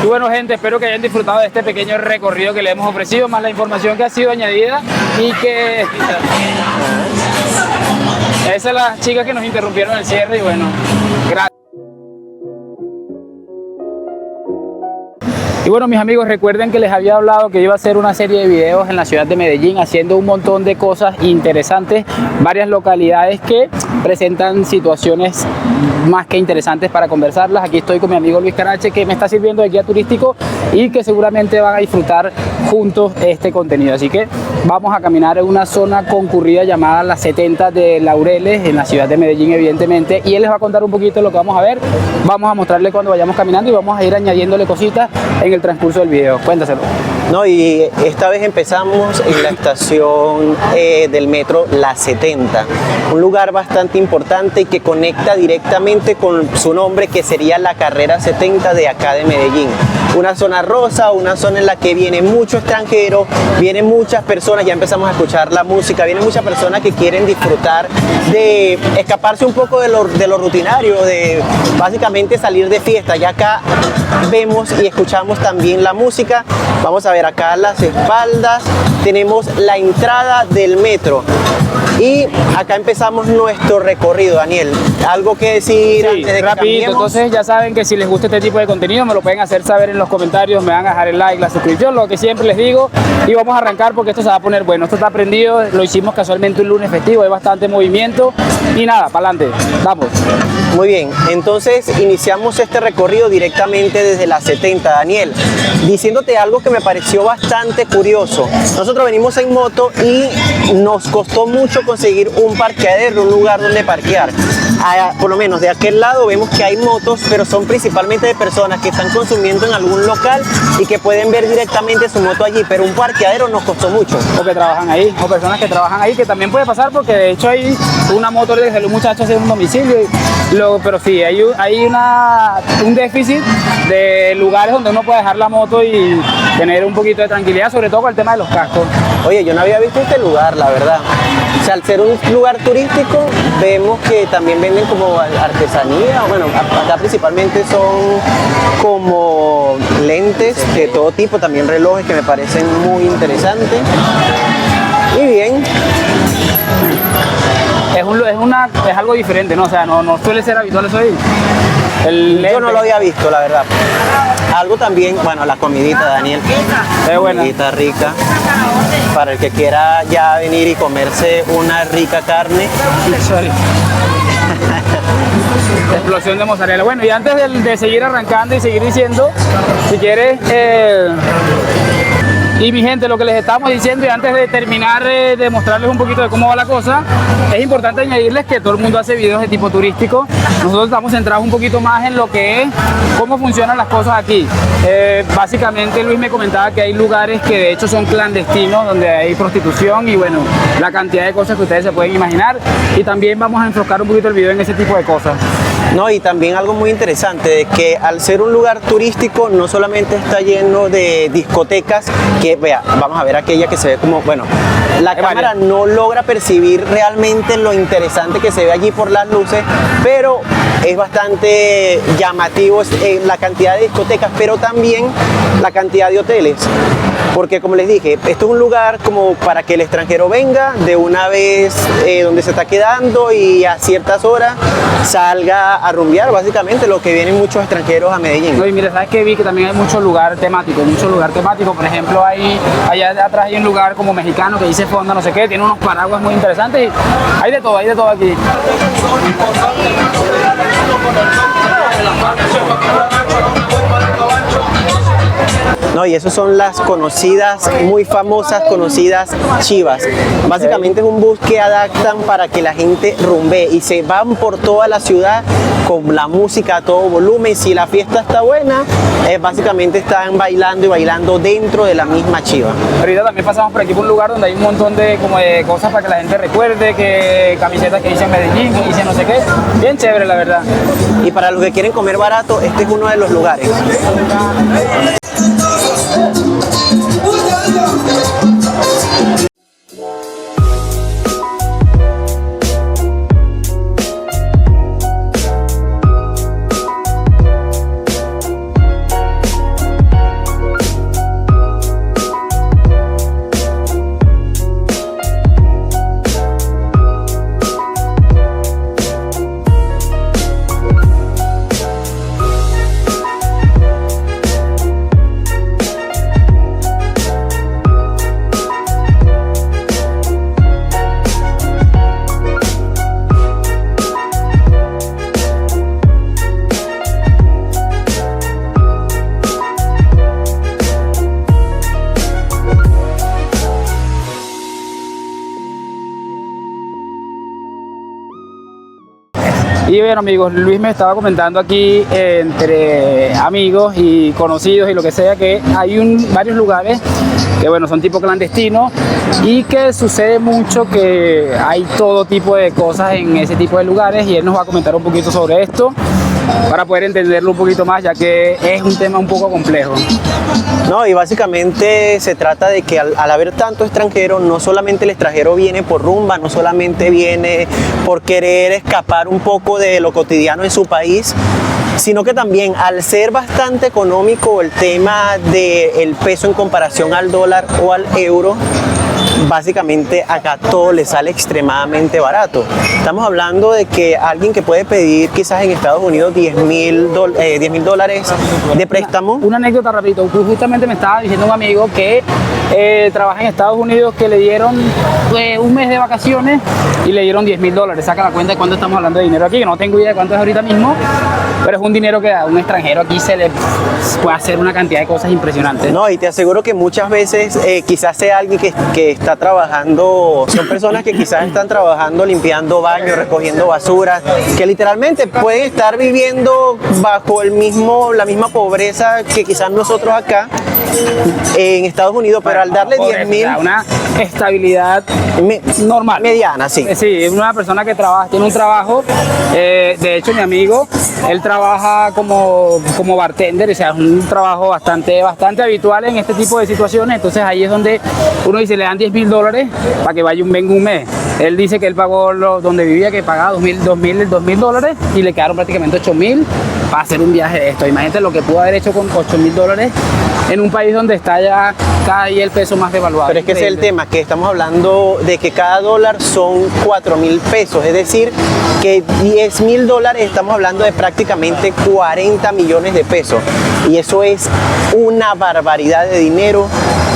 Y bueno, gente, espero que hayan disfrutado de este pequeño recorrido que le hemos ofrecido, más la información que ha sido añadida y que... Esas son las chicas que nos interrumpieron el cierre y bueno, gracias. Y bueno, mis amigos, recuerden que les había hablado que iba a hacer una serie de videos en la ciudad de Medellín haciendo un montón de cosas interesantes, varias localidades que presentan situaciones más que interesantes para conversarlas. Aquí estoy con mi amigo Luis Carache, que me está sirviendo de guía turístico y que seguramente van a disfrutar juntos este contenido. Así que vamos a caminar en una zona concurrida llamada Las 70 de Laureles, en la ciudad de Medellín, evidentemente, y él les va a contar un poquito lo que vamos a ver. Vamos a mostrarle cuando vayamos caminando y vamos a ir añadiéndole cositas en el transcurso del video. Cuéntaselo. No, y esta vez empezamos en la estación del metro La 70, un lugar bastante importante y que conecta directamente con su nombre, que sería la carrera 70 de acá de Medellín. Una zona rosa, una zona en la que viene mucho extranjero, vienen muchas personas, ya empezamos a escuchar la música, vienen muchas personas que quieren disfrutar de escaparse un poco de lo rutinario, de básicamente salir de fiesta. Ya acá vemos y escuchamos también la música. Vamos a ver acá a las espaldas, tenemos la entrada del metro. Y acá empezamos nuestro recorrido, Daniel. ¿Algo que decir antes de que cambiemos? Entonces ya saben que si les gusta este tipo de contenido me lo pueden hacer saber en los comentarios, me van a dejar el like, la suscripción, lo que siempre les digo. Y vamos a arrancar porque esto se va a poner bueno. Esto está prendido, lo hicimos casualmente un lunes festivo, hay bastante movimiento. Y nada, para adelante, vamos. Muy bien, entonces iniciamos este recorrido directamente desde la 70, Daniel, diciéndote algo que me pareció bastante curioso. Nosotros venimos en moto y nos costó mucho conseguir un parqueadero, un lugar donde parquear. Por lo menos de aquel lado vemos que hay motos, pero son principalmente de personas que están consumiendo en algún local y que pueden ver directamente su moto allí, pero un parqueadero nos costó mucho. O que trabajan ahí, o personas que trabajan ahí, que también puede pasar porque de hecho hay una moto de un muchacho haciendo un domicilio. Pero sí, hay un déficit de lugares donde uno puede dejar la moto y tener un poquito de tranquilidad, sobre todo con el tema de los cascos. Oye, yo no había visto este lugar, la verdad. O sea, al ser un lugar turístico, vemos que también venden como artesanía. Bueno, acá principalmente son como lentes de todo tipo, también relojes que me parecen muy interesantes. Y bien. Es algo diferente, ¿no? O sea, no suele ser habitual eso ahí. Yo no lo había visto, la verdad. Algo también, bueno, la comidita, Daniel. Es buena. Comidita rica. Para el que quiera ya venir y comerse una rica carne. Explosión de mozzarella. Bueno, y antes de seguir arrancando y seguir diciendo, si quieres... Y mi gente, lo que les estamos diciendo, y antes de terminar de mostrarles un poquito de cómo va la cosa, es importante añadirles que todo el mundo hace videos de tipo turístico. Nosotros estamos centrados un poquito más en lo que es cómo funcionan las cosas aquí. Básicamente Luis me comentaba que hay lugares que de hecho son clandestinos, donde hay prostitución y bueno, la cantidad de cosas que ustedes se pueden imaginar. Y también vamos a enfocar un poquito el video en ese tipo de cosas. No, y también algo muy interesante, de que al ser un lugar turístico no solamente está lleno de discotecas, que vea, vamos a ver aquella que se ve como, bueno, la cámara no logra percibir realmente lo interesante que se ve allí por las luces, pero es bastante llamativo la cantidad de discotecas, pero también la cantidad de hoteles. Porque como les dije, esto es un lugar como para que el extranjero venga de una vez donde se está quedando y a ciertas horas salga a rumbear, básicamente lo que vienen muchos extranjeros a Medellín. No, y mira, ¿sabes qué? Vi que también hay mucho lugar temático, por ejemplo, allá de atrás hay un lugar como mexicano que dice Fonda, no sé qué, tiene unos paraguas muy interesantes y hay de todo aquí. No, y esos son las conocidas, muy famosas, conocidas chivas. Básicamente es un bus que adaptan para que la gente rumbee y se van por toda la ciudad con la música a todo volumen. Si la fiesta está buena, básicamente están bailando y bailando dentro de la misma chiva. Ahorita también pasamos por aquí por un lugar donde hay un montón de cosas para que la gente recuerde, que camisetas que dicen Medellín, que dicen no sé qué. Bien chévere, la verdad. Y para los que quieren comer barato, este es uno de los lugares. Y bueno, amigos, Luis me estaba comentando aquí entre amigos y conocidos y lo que sea, que hay varios lugares que bueno, son tipo clandestinos y que sucede mucho que hay todo tipo de cosas en ese tipo de lugares, y él nos va a comentar un poquito sobre esto para poder entenderlo un poquito más, ya que es un tema un poco complejo. No, y básicamente se trata de que al haber tanto extranjero, no solamente el extranjero viene por rumba, no solamente viene por querer escapar un poco de lo cotidiano en su país, sino que también al ser bastante económico el tema del peso en comparación al dólar o al euro, básicamente acá todo le sale extremadamente barato. Estamos hablando de que alguien que puede pedir quizás en Estados Unidos $10,000 de préstamo. Una anécdota rapidito, justamente me estaba diciendo un amigo que trabaja en Estados Unidos, que le dieron un mes de vacaciones y le dieron $10,000. Saca la cuenta de cuánto estamos hablando de dinero aquí, que no tengo idea de cuánto es ahorita mismo, pero es un dinero que a un extranjero aquí se le puede hacer una cantidad de cosas impresionantes. No, y te aseguro que muchas veces quizás sea alguien que está trabajando, son personas que quizás están trabajando limpiando baños, recogiendo basura, que literalmente pueden estar viviendo bajo la misma pobreza que quizás nosotros acá en Estados Unidos, pero al darle 10,000, una estabilidad normal, mediana, sí. Sí, es una persona que tiene un trabajo. De hecho, mi amigo, él trabaja como bartender, o sea, es un trabajo bastante habitual en este tipo de situaciones. Entonces ahí es donde uno dice, le dan $10,000 para que venga un mes. Él dice que él pagó donde vivía, que pagaba $2,000 y le quedaron prácticamente $8,000 para hacer un viaje de esto. Imagínate lo que pudo haber hecho con $8,000 en un país donde está ya cada día el peso más devaluado. Pero es que ese es el tema, que estamos hablando de que cada dólar son 4,000 pesos, es decir, que $10,000 estamos hablando de prácticamente 40 millones de pesos. Y eso es una barbaridad de dinero,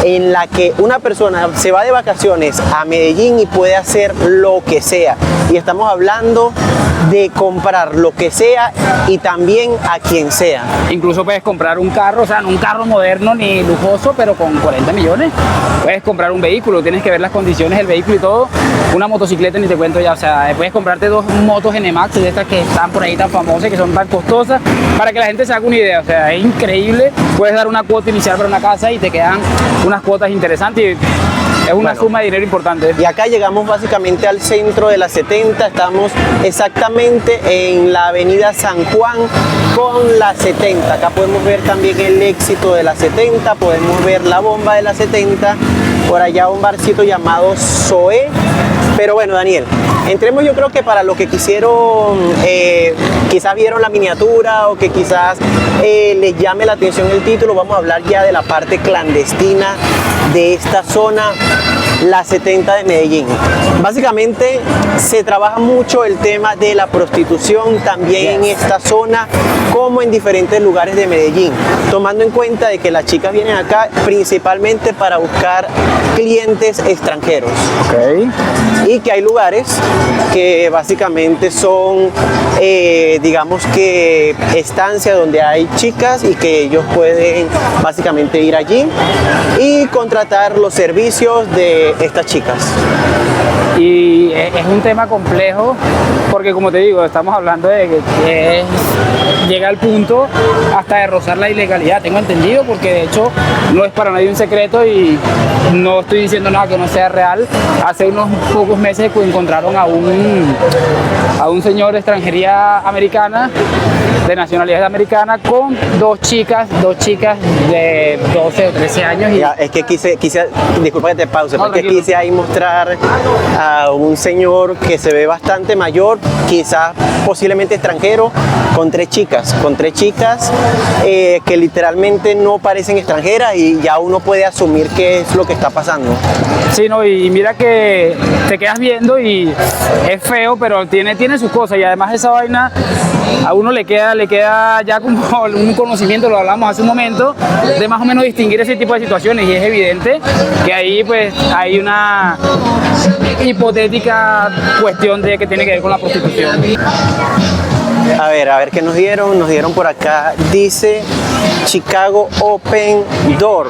en la que una persona se va de vacaciones a Medellín y puede hacer lo que sea. Y estamos hablando de comprar lo que sea y también a quien sea. Incluso puedes comprar un carro, o sea, no un carro moderno ni lujoso, pero con 40 millones. Puedes comprar un vehículo, tienes que ver las condiciones del vehículo y todo. Una motocicleta ni te cuento ya, o sea, puedes comprarte 2 motos NMAX de estas que están por ahí tan famosas, que son tan costosas, para que la gente se haga una idea. O sea, es increíble. Puedes dar una cuota inicial para una casa y te quedan unas cuotas interesantes. Es una suma de dinero importante. Y acá llegamos básicamente al centro de la 70, estamos exactamente en la avenida San Juan con la 70. Acá podemos ver también el éxito de la 70, podemos ver la bomba de la 70, por allá un barcito llamado Zoé. Pero bueno, Daniel, entremos, yo creo que para lo que quisieron, quizás vieron la miniatura o que quizás les llame la atención el título, vamos a hablar ya de la parte clandestina de esta zona, la 70 de Medellín. Básicamente se trabaja mucho el tema de la prostitución también en esta zona, como en diferentes lugares de Medellín, tomando en cuenta de que las chicas vienen acá principalmente para buscar clientes extranjeros. Okay. Y que hay lugares que básicamente son, digamos que estancias donde hay chicas y que ellos pueden básicamente ir allí y contratar los servicios de estas chicas. Y es un tema complejo porque, como te digo, estamos hablando de que llega al punto hasta de rozar la ilegalidad, tengo entendido, porque de hecho no es para nadie un secreto y no estoy diciendo nada que no sea real. Hace unos pocos meses encontraron a un señor de extranjería americana, de nacionalidad americana, con dos chicas de 12 o 13 años. Y ya, es que quise, disculpa que te pause, no, porque quise ahí mostrar a un señor que se ve bastante mayor, quizás posiblemente extranjero, con tres chicas que literalmente no parecen extranjeras, y ya uno puede asumir qué es lo que está pasando. Sí, no, y mira que te quedas viendo y es feo, pero tiene sus cosas, y además esa vaina a uno le queda ya como un conocimiento, lo hablamos hace un momento, de más o menos distinguir ese tipo de situaciones, y es evidente que ahí pues hay una hipotética cuestión de que tiene que ver con la prostitución. A ver qué nos dieron. Nos dieron por acá, dice Chicago Open Door.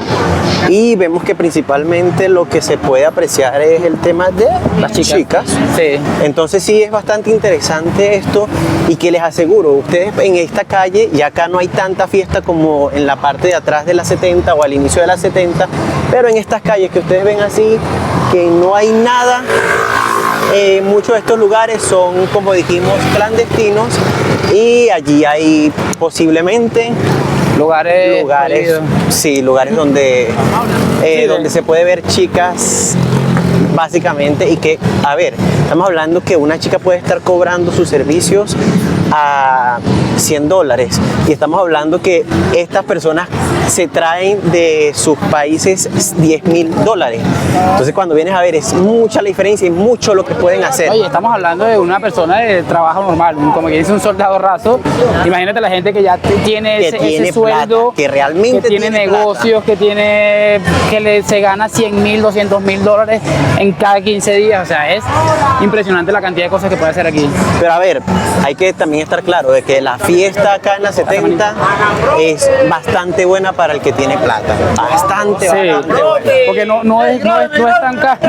Y vemos que principalmente lo que se puede apreciar es el tema de las chicas. Sí. Entonces sí es bastante interesante esto y que les aseguro, ustedes en esta calle, y acá no hay tanta fiesta como en la parte de atrás de la 70 o al inicio de la 70, pero en estas calles que ustedes ven así, que no hay nada, muchos de estos lugares son, como dijimos, clandestinos y allí hay posiblemente lugares sí, lugares donde, donde se puede ver chicas básicamente, y que, a ver, estamos hablando que una chica puede estar cobrando sus servicios a $100 y estamos hablando que estas personas se traen de sus países $10.000. Entonces cuando vienes a ver es mucha la diferencia y mucho lo que pueden hacer. Oye, estamos hablando de una persona de trabajo normal, como que dice un soldado raso. Imagínate la gente que ya tiene ese sueldo, plata, que realmente que tiene negocios, plata, que se gana $100.000, $200.000 en cada 15 días. O sea, es impresionante la cantidad de cosas que puede hacer aquí. Pero a ver, hay que también estar claro de que la fiesta acá en la 70 es bastante buena para el que tiene plata. Bastante buena. Porque no es tan caro.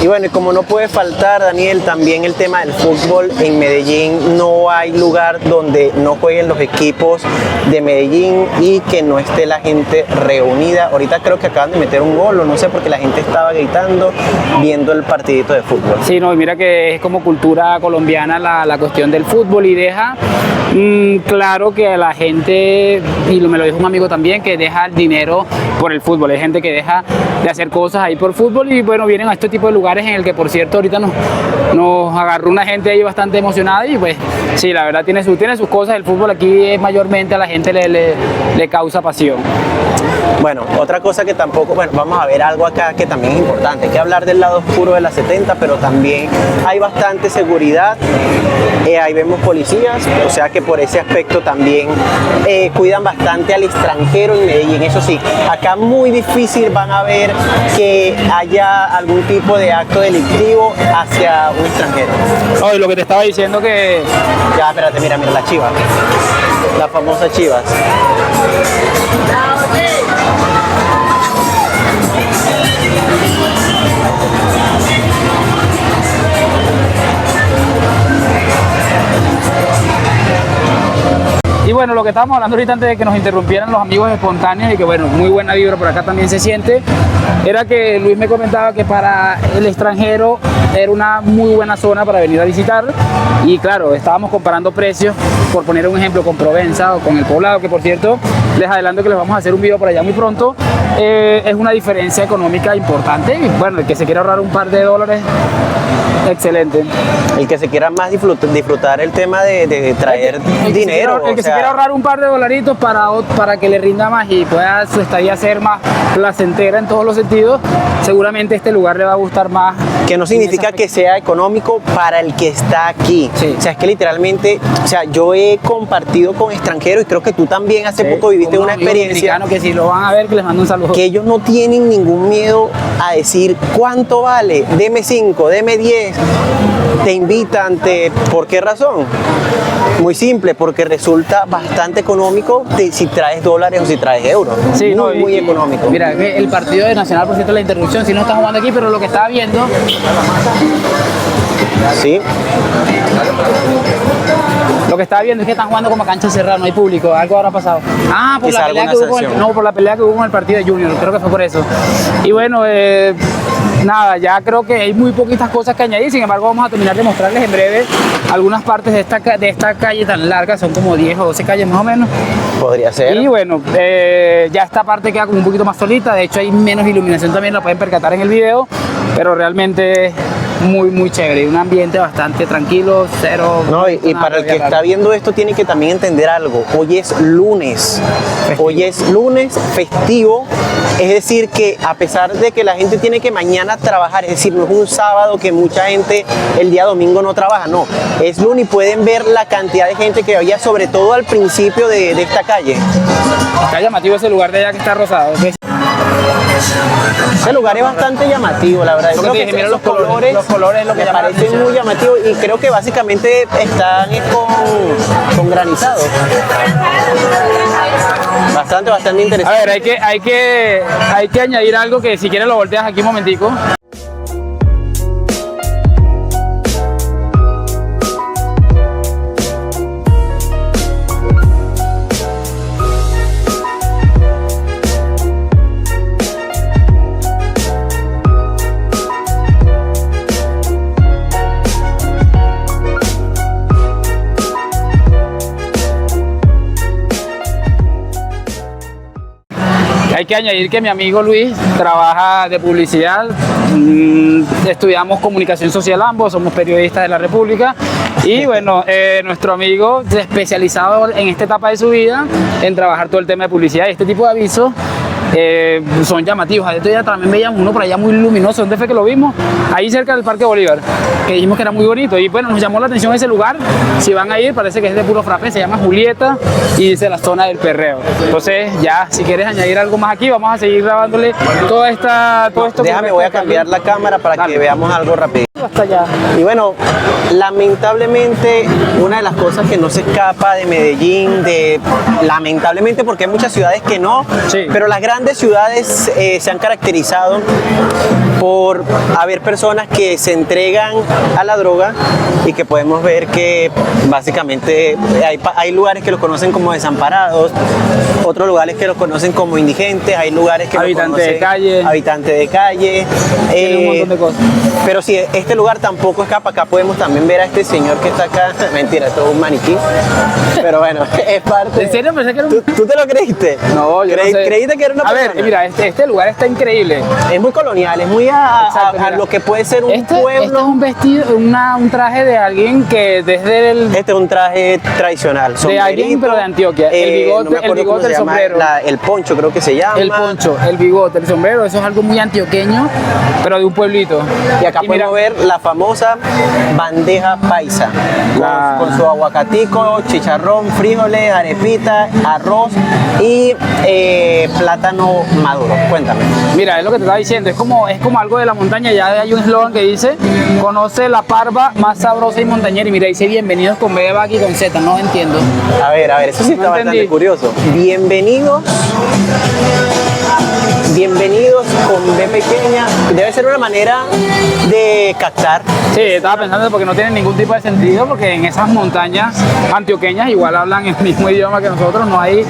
Y bueno, y como no puede faltar, Daniel, también el tema del fútbol en Medellín. No hay lugar donde no jueguen los equipos de Medellín y que no esté la gente reunida. Ahorita creo que acaban de meter un gol, o no sé, porque la gente estaba gritando viendo el partidito de fútbol. Sí, no, mira que es como cultura colombiana la cuestión del fútbol, y deja claro que la gente, y me lo dijo un amigo también, que deja el dinero por el fútbol. Hay gente que deja de hacer cosas ahí por fútbol y bueno, vienen a este tipo de lugares en el que, por cierto, ahorita nos agarró una gente ahí bastante emocionada y pues sí, la verdad tiene sus cosas. El fútbol aquí mayormente a la gente le causa pasión. Bueno, otra cosa que tampoco, bueno, vamos a ver algo acá que también es importante. Hay que hablar del lado oscuro de la 70, pero también hay bastante seguridad. Ahí vemos policías, o sea que por ese aspecto también cuidan bastante al extranjero en Medellín. Eso sí, acá muy difícil van a ver que haya algún tipo de acto delictivo hacia un extranjero. Oh, y lo que te estaba diciendo que... Ya, espérate, mira la Chivas, la famosa Chivas. Y bueno, lo que estábamos hablando ahorita antes de que nos interrumpieran los amigos espontáneos, y que bueno, muy buena vibra por acá también se siente, era que Luis me comentaba que para el extranjero era una muy buena zona para venir a visitar. Y claro, estábamos comparando precios, por poner un ejemplo, con Provenza o con El Poblado, que por cierto, les adelanto que les vamos a hacer un video por allá muy pronto. Es una diferencia económica importante y bueno, el que se quiera ahorrar un par de dólares, excelente. El que se quiera más disfrutar el tema de traer dinero. El que se quiera ahorrar un par de dolaritos para que le rinda más y pueda su estadía ser más placentera en todos los sentidos, seguramente este lugar le va a gustar más. Que no significa que sea económico para el que está aquí. Sí. O sea, es que literalmente, o sea, yo he compartido con extranjeros y creo que tú también hace poco viviste una experiencia. Que si lo van a ver, que les mando un saludo. Que ellos no tienen ningún miedo a decir cuánto vale, deme 5, deme 10. Te invitan, ¿por qué razón? Muy simple, porque resulta bastante económico si traes dólares o si traes euros. Sí, muy económico. Mira, el partido de Nacional, por cierto, la interrupción, si no está jugando aquí, pero lo que estaba viendo... Sí. Lo que estaba viendo es que están jugando como a cancha cerrada, no hay público, algo habrá pasado. Ah, por la pelea que hubo por la pelea que hubo en el partido de Junior, creo que fue por eso. Y bueno, nada, ya creo que hay muy poquitas cosas que añadir, sin embargo vamos a terminar de mostrarles en breve algunas partes de esta calle tan larga, son como 10 o 12 calles más o menos. Podría ser. Y bueno, ya esta parte queda como un poquito más solita, de hecho hay menos iluminación también, la pueden percatar en el video, pero realmente muy chévere, un ambiente bastante tranquilo, cero. No, y para el que está viendo esto tiene que también entender algo. Hoy es lunes. Festivo. Hoy es lunes festivo. Es decir, que a pesar de que la gente tiene que mañana trabajar, es decir, no es un sábado que mucha gente el día domingo no trabaja, no. Es lunes y pueden ver la cantidad de gente que había, sobre todo al principio de esta calle. Está llamativo ese lugar de allá que está rosado. ¿Okay? Ese lugar es bastante llamativo, la verdad. Yo creo que mira esos los colores es lo que me llama la parecen atención. muy llamativos y creo que básicamente están con granizado. Bastante A interesante. ver, hay que añadir algo que si quieres lo volteas aquí un momentico. Hay que añadir que mi amigo Luis trabaja de publicidad, estudiamos comunicación social ambos, somos periodistas de la República y bueno, nuestro amigo especializado en esta etapa de su vida en trabajar todo el tema de publicidad y este tipo de avisos. Son llamativos. Este día también veíamos uno por allá muy luminoso. ¿Dónde fue que lo vimos? Ahí cerca del Parque Bolívar, que dijimos que era muy bonito y bueno, nos llamó la atención ese lugar. Si van a ir, parece que es de puro frappé, se llama Julieta y dice la zona del perreo. Entonces ya, si quieres añadir algo más aquí, vamos a seguir grabándole todo esto. Déjame, voy a cambiar la cámara para Dale. que veamos algo rápido. Hasta allá. Y bueno, lamentablemente una de las cosas que no se escapa de Medellín, lamentablemente porque hay muchas ciudades que no, Sí. pero las grandes ciudades se han caracterizado por haber personas que se entregan a la droga y que podemos ver que básicamente hay lugares que los conocen como desamparados, otros lugares que los conocen como indigentes, hay lugares que Habitantes los de conocen calle. habitantes de calle. Tiene un montón de cosas. Pero sí, este lugar tampoco escapa. Acá podemos también ver a este señor que está acá. Mentira, esto es un maniquí. Pero bueno, es parte. ¿En serio? Pensé que era un... ¿Tú te lo creíste? No, yo no sé. ¿Creíste que era una A persona? ver, mira, este lugar está increíble. Es muy colonial, es muy Exacto, a mira. lo que puede ser un Este es pueblo. un vestido, un traje de alguien que desde el... Este es un traje tradicional. De alguien, pero de Antioquia. El bigote, no me acuerdo el bigote, cómo se el llama, sombrero. el poncho creo que se llama. El poncho, el bigote, el sombrero, eso es algo muy antioqueño, pero de un pueblito. Y acá podemos ver la famosa bandeja paisa, con su aguacatico, chicharrón, frijoles, arepita, arroz y plátano maduro. Cuéntame. Mira, es lo que te estaba diciendo, es como algo de la montaña, ya hay un eslogan que dice, conoce la parva más sabrosa y montañera, y mira, dice bienvenidos con B de vaca y con Z, no entiendo. A ver, eso sí está No bastante entendí. curioso. Bienvenidos con B pequeña. Debe ser una manera de captar. Sí, estaba pensando porque no tiene ningún tipo de sentido, porque en esas montañas antioqueñas igual hablan el mismo idioma que nosotros, no hay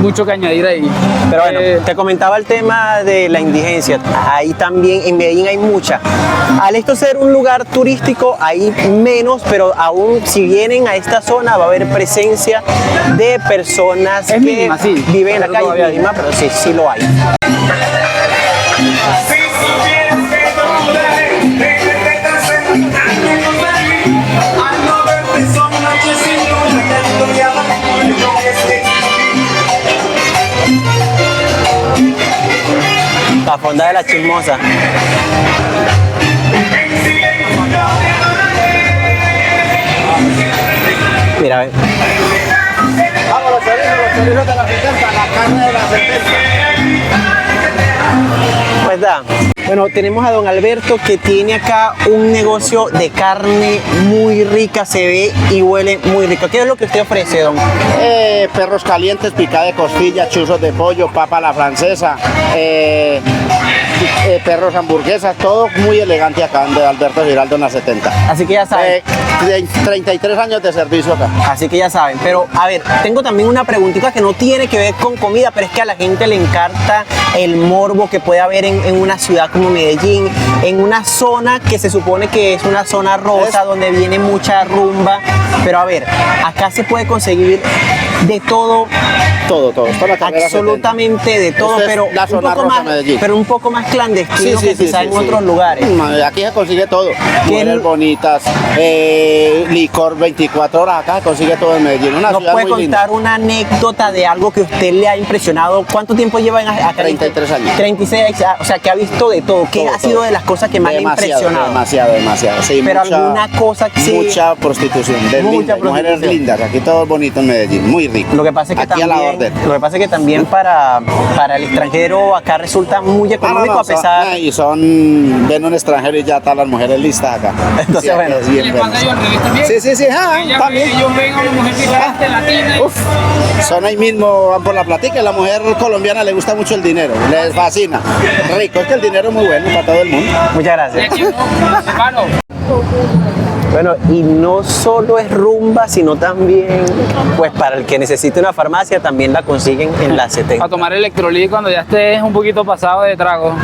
mucho que añadir ahí. Pero bueno, te comentaba el tema de la indigencia. Ahí también, en Medellín hay mucha. Al esto ser un lugar turístico, hay menos, pero aún si vienen a esta zona va a haber presencia de personas Es que mínima, sí, viven en la pero calle. todavía hay. Mínima, pero sí lo hay. La fonda de la chismosa. Mira, ve. Vamos, los chorizos de la 70, la carne de la 70. Pues da. Bueno, tenemos a don Alberto que tiene acá un negocio de carne muy rica, se ve y huele muy rico. ¿Qué es lo que usted ofrece, don? Perros calientes, picada de costilla, chuzos de pollo, papa a la francesa, perros hamburguesas, todo muy elegante acá de Alberto Giraldo en la 70. Así que ya saben. De 33 años de servicio acá. Así que ya saben, pero a ver, tengo también una preguntita que no tiene que ver con comida, pero es que a la gente le encanta el morbo que puede haber en una ciudad como Medellín, en una zona que se supone que es una zona rosa, donde viene mucha rumba, pero a ver, acá se puede conseguir de todo, Todo. Está en la carrera absolutamente de todo, Esta es pero la zona rosa de Medellín. un poco más clandestino Sí, que sí, quizás sí, en sí. otros lugares. Aquí se consigue todo. ¿Qué Mujeres es? bonitas, licor 24 horas, acá se consigue todo en Medellín. Una ¿Nos ciudad puede muy linda. contar una anécdota de algo que usted le ha impresionado? ¿Cuánto tiempo lleva acá? 33 años. 36, o sea, que ha visto de todo. ¿Qué Todo, ha sido todo. de las cosas que más le ha impresionado? Demasiado. Sí, Pero alguna cosa que sí. Mucha prostitución, de Mucha lindas, mujeres prostitución. lindas. Aquí todo es bonito en Medellín, muy rico. Lo que pasa es que aquí a la también, orden. lo que pasa es que también para el extranjero acá resulta muy económico a pesar. Ven un extranjero y ya están las mujeres listas acá. Entonces, Sí, bueno. es bien bueno. Sí, también. Ellos ven a una mujer diferente, latina. Uf, son ahí mismo, van por la platica. La mujer colombiana le gusta mucho el dinero, les fascina. Rico, es que el dinero es muy bueno para todo el mundo. Muchas gracias. Hermano, Bueno, y no solo es rumba, sino también, pues para el que necesite una farmacia, también la consiguen en la 70. a tomar electrolit cuando ya estés un poquito pasado de trago.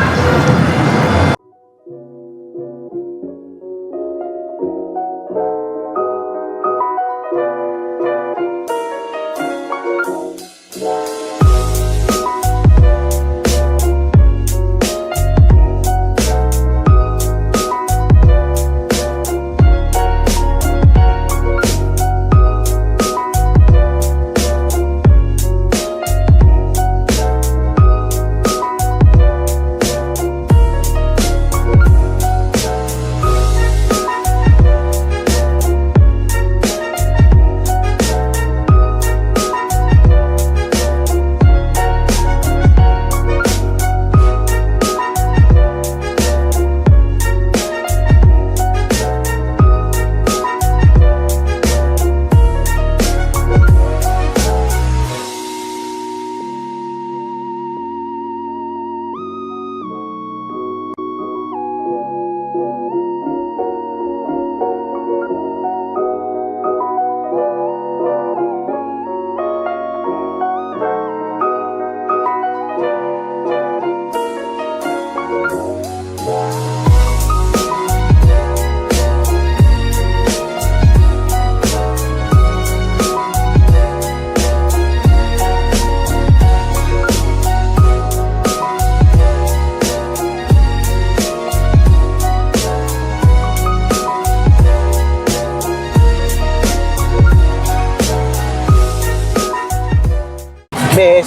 Ve,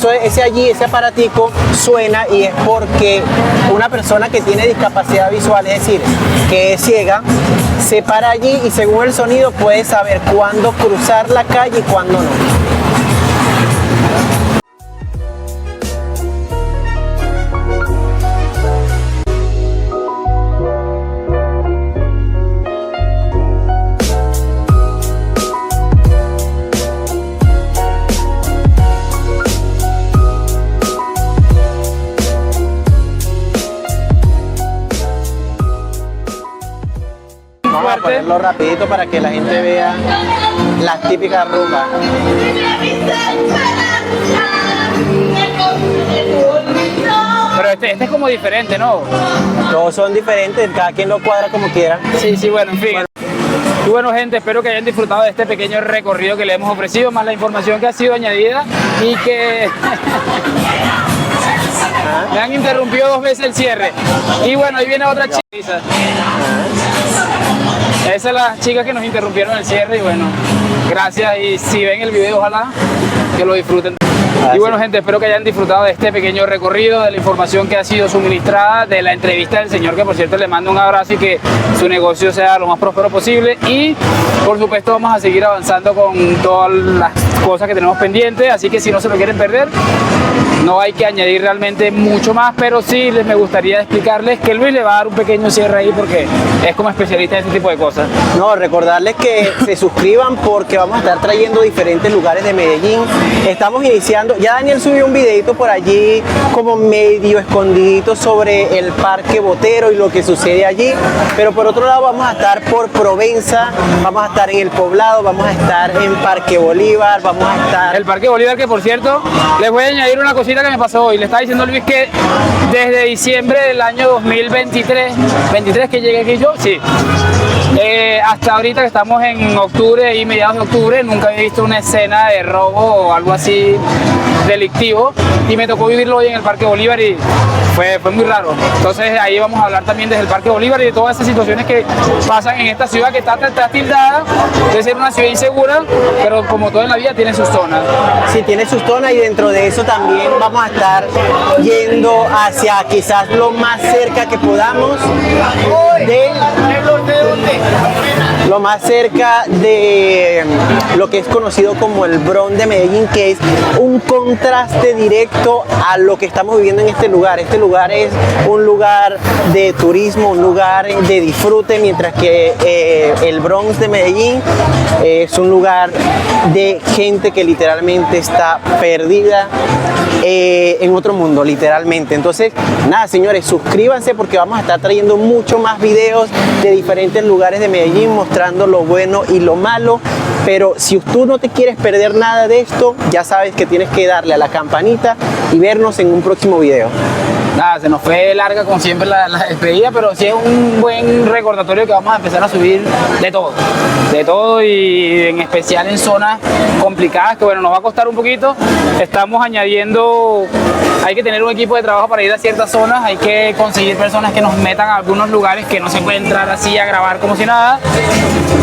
ese aparatico suena y es porque una persona que tiene discapacidad visual, es decir, que es ciega, se para allí y según el sonido puede saber cuándo cruzar la calle y cuándo no. Vamos a ponerlo rapidito para que la gente vea las típicas rumbas. Pero este es como diferente, ¿no? Todos son diferentes, cada quien lo cuadra como quiera. Sí, bueno, en fin. Y bueno, gente, espero que hayan disfrutado de este pequeño recorrido que le hemos ofrecido, más la información que ha sido añadida y que me han interrumpido 2 veces el cierre. Y bueno, ahí viene otra chica. Esas son las chicas que nos interrumpieron el cierre y bueno, gracias y si ven el video ojalá que lo disfruten. Y bueno, gente, espero que hayan disfrutado de este pequeño recorrido, de la información que ha sido suministrada, de la entrevista del señor, que por cierto le mando un abrazo y que su negocio sea lo más próspero posible. Y por supuesto vamos a seguir avanzando con todas las cosas que tenemos pendientes, así que si no se lo quieren perder, no hay que añadir realmente mucho más, pero sí me gustaría explicarles que Luis le va a dar un pequeño cierre ahí porque es como especialista en este tipo de cosas. No, recordarles que se suscriban porque vamos a estar trayendo diferentes lugares de Medellín. Estamos iniciando, ya Daniel subió un videito por allí como medio escondidito sobre el Parque Botero y lo que sucede allí, pero por otro lado vamos a estar por Provenza, vamos a estar en El Poblado, vamos a estar en Parque Bolívar, vamos a estar... El Parque Bolívar, que por cierto, les voy a añadir una cosita que me pasó hoy. Le estaba diciendo a Luis que desde diciembre del año 2023, 23 que llegué aquí yo, sí. Hasta ahorita que estamos en octubre y mediados de octubre, nunca había visto una escena de robo o algo así delictivo, y me tocó vivirlo hoy en el Parque Bolívar y fue muy raro. Entonces ahí vamos a hablar también desde el Parque Bolívar y de todas esas situaciones que pasan en esta ciudad que está tildada de ser una ciudad insegura, pero como todo en la vida tiene sus zonas. Sí, tiene sus zonas, y dentro de eso también vamos a estar yendo hacia quizás lo más cerca que podamos de lo más cerca de lo que es conocido como el Bronx de Medellín, que es un contraste directo a lo que estamos viviendo en este lugar. Este lugar es un lugar de turismo, un lugar de disfrute, mientras que el Bronx de Medellín es un lugar de gente que literalmente está perdida en otro mundo, literalmente. Entonces, nada, señores, suscríbanse porque vamos a estar trayendo mucho más videos de diferentes lugares de Medellín, mostrando lo bueno y lo malo. Pero si tú no te quieres perder nada de esto, ya sabes que tienes que darle a la campanita y vernos en un próximo video. Nada, se nos fue larga como siempre la despedida, pero sí es un buen recordatorio que vamos a empezar a subir de todo, y en especial en zonas complicadas que bueno, nos va a costar un poquito. Estamos añadiendo, hay que tener un equipo de trabajo para ir a ciertas zonas, hay que conseguir personas que nos metan a algunos lugares que no se puede entrar así a grabar como si nada.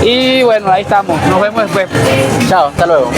Y bueno, ahí estamos, nos vemos después. Chao, hasta luego.